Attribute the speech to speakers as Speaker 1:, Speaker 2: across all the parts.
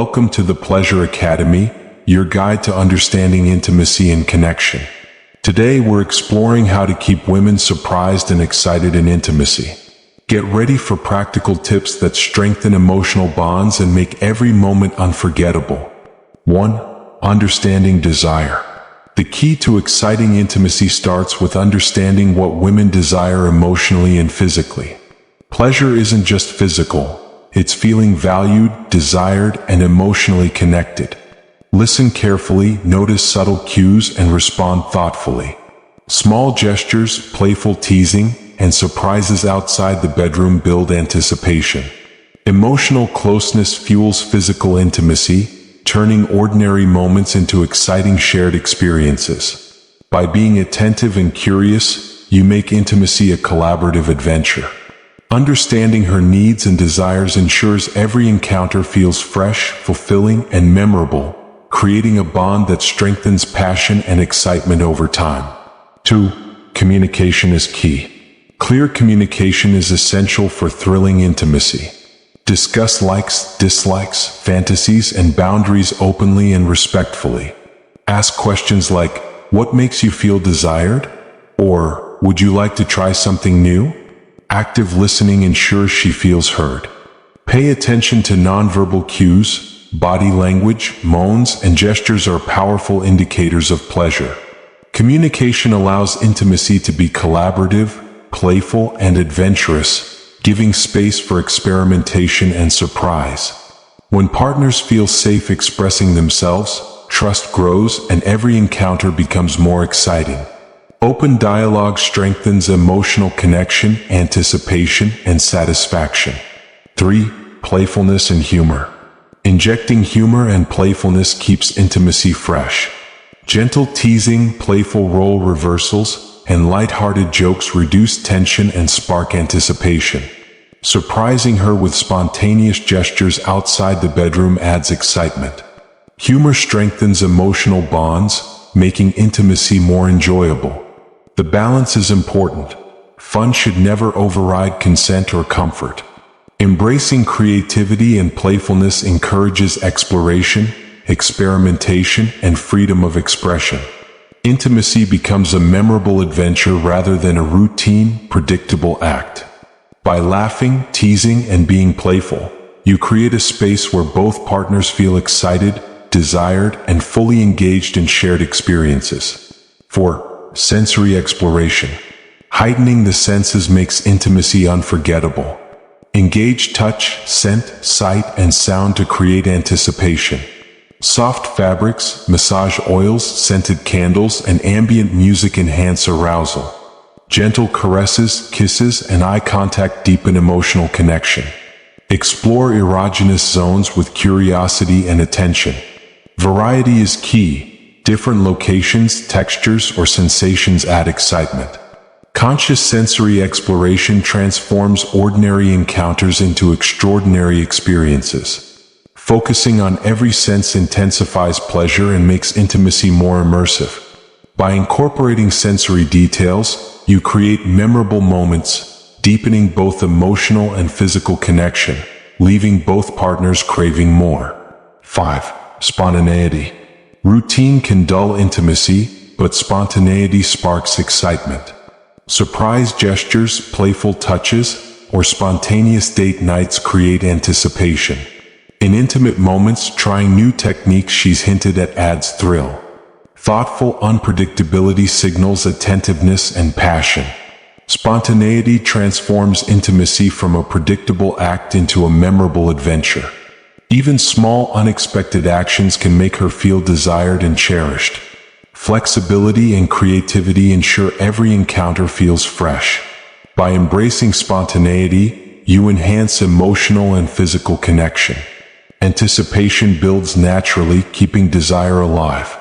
Speaker 1: Welcome to the Pleasure Academy, your guide to understanding intimacy and connection. Today we're exploring how to keep women surprised and excited in intimacy. Get ready for practical tips that strengthen emotional bonds and make every moment unforgettable. 1. Understanding desire. The key to exciting intimacy starts with understanding what women desire emotionally and physically. Pleasure isn't just physical. It's feeling valued, desired, and emotionally connected. Listen carefully, notice subtle cues, and respond thoughtfully. Small gestures, playful teasing, and surprises outside the bedroom build anticipation. Emotional closeness fuels physical intimacy, turning ordinary moments into exciting shared experiences. By being attentive and curious, you make intimacy a collaborative adventure. Understanding her needs and desires ensures every encounter feels fresh, fulfilling, and memorable, creating a bond that strengthens passion and excitement over time. 2. Communication is key. Clear communication is essential for thrilling intimacy. Discuss likes, dislikes, fantasies, and boundaries openly and respectfully. Ask questions like, "What makes you feel desired?" Or, "Would you like to try something new?" Active listening ensures she feels heard. Pay attention to nonverbal cues. Body language, moans, and gestures are powerful indicators of pleasure. Communication allows intimacy to be collaborative, playful, and adventurous, giving space for experimentation and surprise. When partners feel safe expressing themselves, trust grows and every encounter becomes more exciting. Open dialogue strengthens emotional connection, anticipation, and satisfaction. 3. Playfulness and humor. Injecting humor and playfulness keeps intimacy fresh. Gentle teasing, playful role reversals, and light-hearted jokes reduce tension and spark anticipation. Surprising her with spontaneous gestures outside the bedroom adds excitement. Humor strengthens emotional bonds, making intimacy more enjoyable. The balance is important. Fun should never override consent or comfort. Embracing creativity and playfulness encourages exploration, experimentation, and freedom of expression. Intimacy becomes a memorable adventure rather than a routine, predictable act. By laughing, teasing, and being playful, you create a space where both partners feel excited, desired, and fully engaged in shared experiences. 4. Sensory exploration. Heightening the senses makes intimacy unforgettable. Engage touch, scent, sight, and sound to create anticipation. Soft fabrics, massage oils, scented candles, and ambient music enhance arousal. Gentle caresses, kisses, and eye contact deepen emotional connection. Explore erogenous zones with curiosity and attention. Variety is key. Different locations, textures, or sensations add excitement. Conscious sensory exploration transforms ordinary encounters into extraordinary experiences. Focusing on every sense intensifies pleasure and makes intimacy more immersive. By incorporating sensory details, you create memorable moments, deepening both emotional and physical connection, leaving both partners craving more. 5. Spontaneity. Routine can dull intimacy, but spontaneity sparks excitement. Surprise gestures, playful touches, or spontaneous date nights create anticipation. In intimate moments, trying new techniques she's hinted at adds thrill. Thoughtful unpredictability signals attentiveness and passion. Spontaneity transforms intimacy from a predictable act into a memorable adventure. Even small, unexpected actions can make her feel desired and cherished. Flexibility and creativity ensure every encounter feels fresh. By embracing spontaneity, you enhance emotional and physical connection. Anticipation builds naturally, keeping desire alive.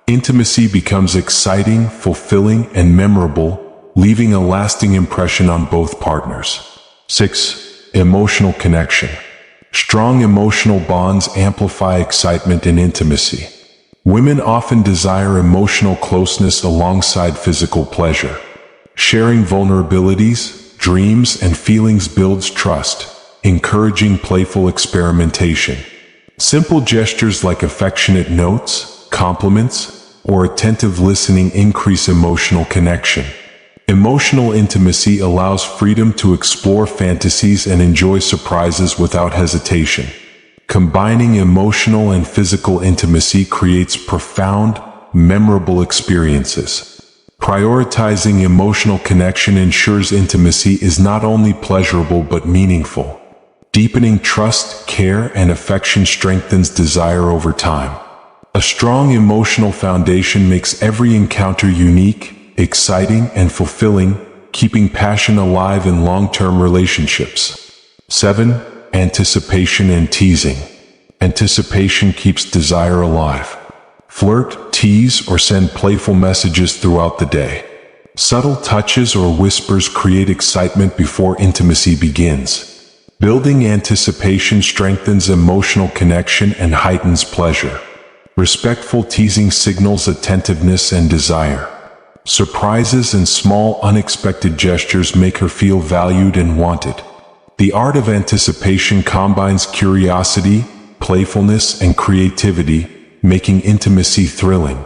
Speaker 1: Intimacy becomes exciting, fulfilling, and memorable, leaving a lasting impression on both partners. 6. Emotional connection. Strong emotional bonds amplify excitement and intimacy. Women often desire emotional closeness alongside physical pleasure. Sharing vulnerabilities, dreams, and feelings builds trust, encouraging playful experimentation. Simple gestures like affectionate notes, compliments, or attentive listening increase emotional connection. Emotional intimacy allows freedom to explore fantasies and enjoy surprises without hesitation. Combining emotional and physical intimacy creates profound, memorable experiences. Prioritizing emotional connection ensures intimacy is not only pleasurable but meaningful. Deepening trust, care, and affection strengthens desire over time. A strong emotional foundation makes every encounter unique, exciting, and fulfilling, keeping passion alive in long-term relationships. 7. Anticipation and teasing. Anticipation keeps desire alive. Flirt, tease, or send playful messages throughout the day. Subtle touches or whispers create excitement before intimacy begins. Building anticipation strengthens emotional connection and heightens pleasure. Respectful teasing signals attentiveness and desire. Surprises and small unexpected gestures make her feel valued and wanted. The art of anticipation combines curiosity, playfulness, and creativity, making intimacy thrilling.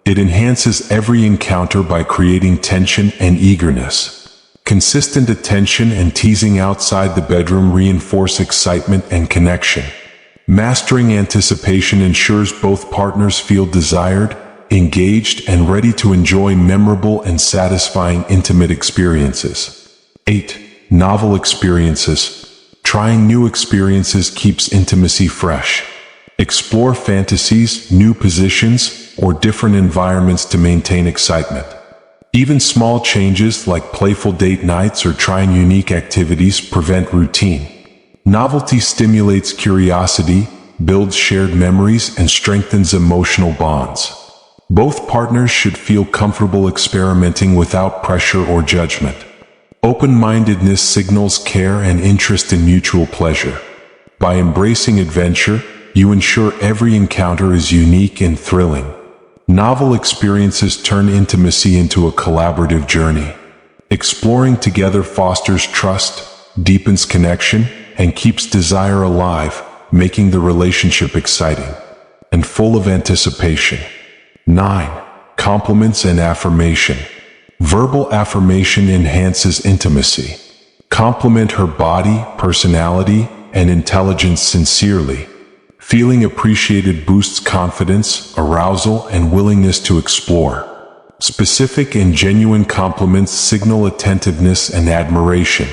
Speaker 1: It enhances every encounter by creating tension and eagerness. Consistent attention and teasing outside the bedroom reinforce excitement and connection. Mastering anticipation ensures both partners feel desired, engaged, and ready to enjoy memorable and satisfying intimate experiences. 8. Novel experiences. Trying new experiences keeps intimacy fresh. Explore fantasies, new positions, or different environments to maintain excitement. Even small changes like playful date nights or trying unique activities prevent routine. Novelty stimulates curiosity, builds shared memories, and strengthens emotional bonds. Both partners should feel comfortable experimenting without pressure or judgment. Open-mindedness signals care and interest in mutual pleasure. By embracing adventure, you ensure every encounter is unique and thrilling. Novel experiences turn intimacy into a collaborative journey. Exploring together fosters trust, deepens connection, and keeps desire alive, making the relationship exciting and full of anticipation. 9. Compliments and affirmation. Verbal affirmation enhances intimacy. Compliment her body, personality, and intelligence sincerely. Feeling appreciated boosts confidence, arousal, and willingness to explore. Specific and genuine compliments signal attentiveness and admiration.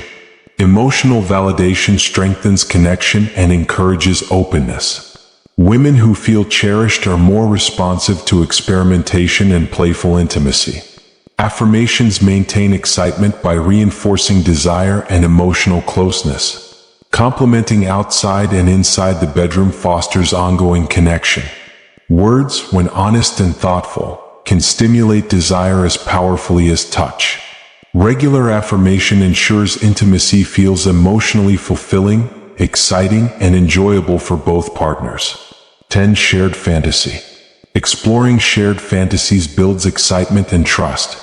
Speaker 1: Emotional validation strengthens connection and encourages openness. Women who feel cherished are more responsive to experimentation and playful intimacy. Affirmations maintain excitement by reinforcing desire and emotional closeness. Complimenting outside and inside the bedroom fosters ongoing connection. Words, when honest and thoughtful, can stimulate desire as powerfully as touch. Regular affirmation ensures intimacy feels emotionally fulfilling, exciting, and enjoyable for both partners. 10. Shared fantasy. Exploring shared fantasies builds excitement and trust.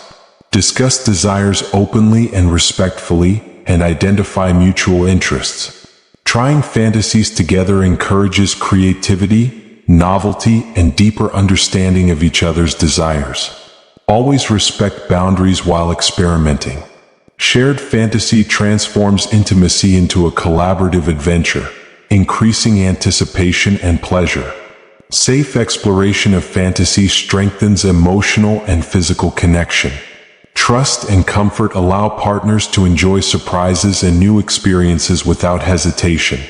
Speaker 1: Discuss desires openly and respectfully, and identify mutual interests. Trying fantasies together encourages creativity, novelty, and deeper understanding of each other's desires. Always respect boundaries while experimenting. Shared fantasy transforms intimacy into a collaborative adventure, increasing anticipation and pleasure. Safe exploration of fantasy strengthens emotional and physical connection. Trust and comfort allow partners to enjoy surprises and new experiences without hesitation.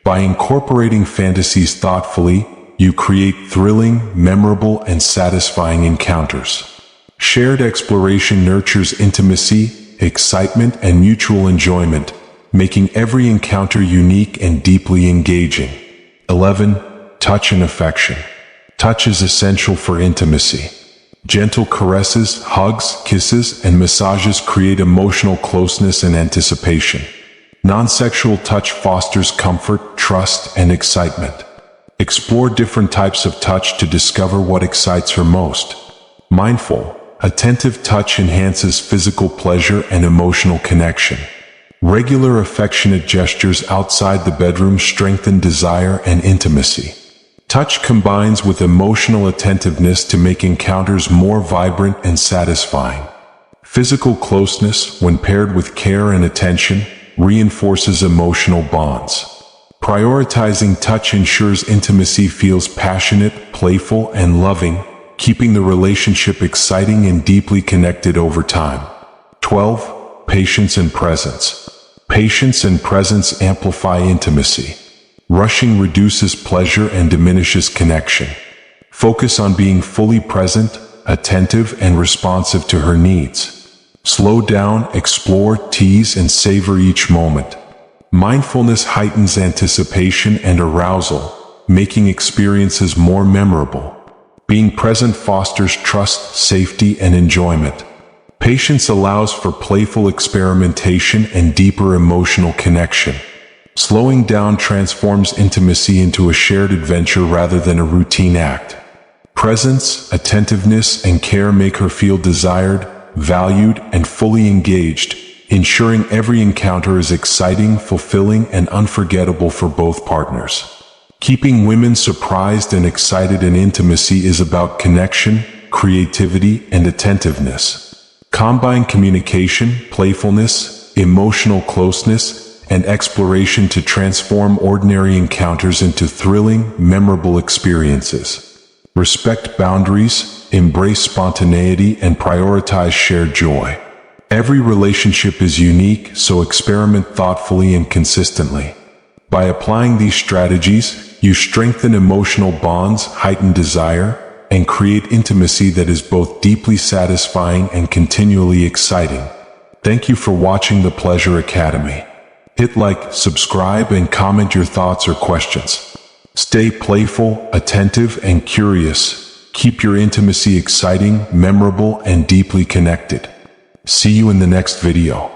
Speaker 1: By incorporating fantasies thoughtfully, you create thrilling, memorable, and satisfying encounters. Shared exploration nurtures intimacy, excitement, and mutual enjoyment, making every encounter unique and deeply engaging. 11. Touch and affection. Touch is essential for intimacy. Gentle caresses, hugs, kisses, and massages create emotional closeness and anticipation. Non-sexual touch fosters comfort, trust, and excitement. Explore different types of touch to discover what excites her most. Mindful, attentive touch enhances physical pleasure and emotional connection. Regular affectionate gestures outside the bedroom strengthen desire and intimacy. Touch combines with emotional attentiveness to make encounters more vibrant and satisfying. Physical closeness, when paired with care and attention, reinforces emotional bonds. Prioritizing touch ensures intimacy feels passionate, playful, and loving, keeping the relationship exciting and deeply connected over time. 12. Patience and presence. Patience and presence amplify intimacy. Rushing reduces pleasure and diminishes connection. Focus on being fully present, attentive, and responsive to her needs. Slow down, explore, tease, and savor each moment. Mindfulness heightens anticipation and arousal, making experiences more memorable. Being present fosters trust, safety, and enjoyment. Patience allows for playful experimentation and deeper emotional connection. Slowing down transforms intimacy into a shared adventure rather than a routine act. Presence, attentiveness, and care make her feel desired, valued, and fully engaged, ensuring every encounter is exciting, fulfilling, and unforgettable for both partners. Keeping women surprised and excited in intimacy is about connection, creativity, and attentiveness. Combine communication, playfulness, emotional closeness, and exploration to transform ordinary encounters into thrilling, memorable experiences. Respect boundaries, embrace spontaneity, and prioritize shared joy. Every relationship is unique, so experiment thoughtfully and consistently. By applying these strategies, you strengthen emotional bonds, heighten desire, and create intimacy that is both deeply satisfying and continually exciting. Thank you for watching the Pleasure Academy. Hit like, subscribe, and comment your thoughts or questions. Stay playful, attentive, and curious. Keep your intimacy exciting, memorable, and deeply connected. See you in the next video.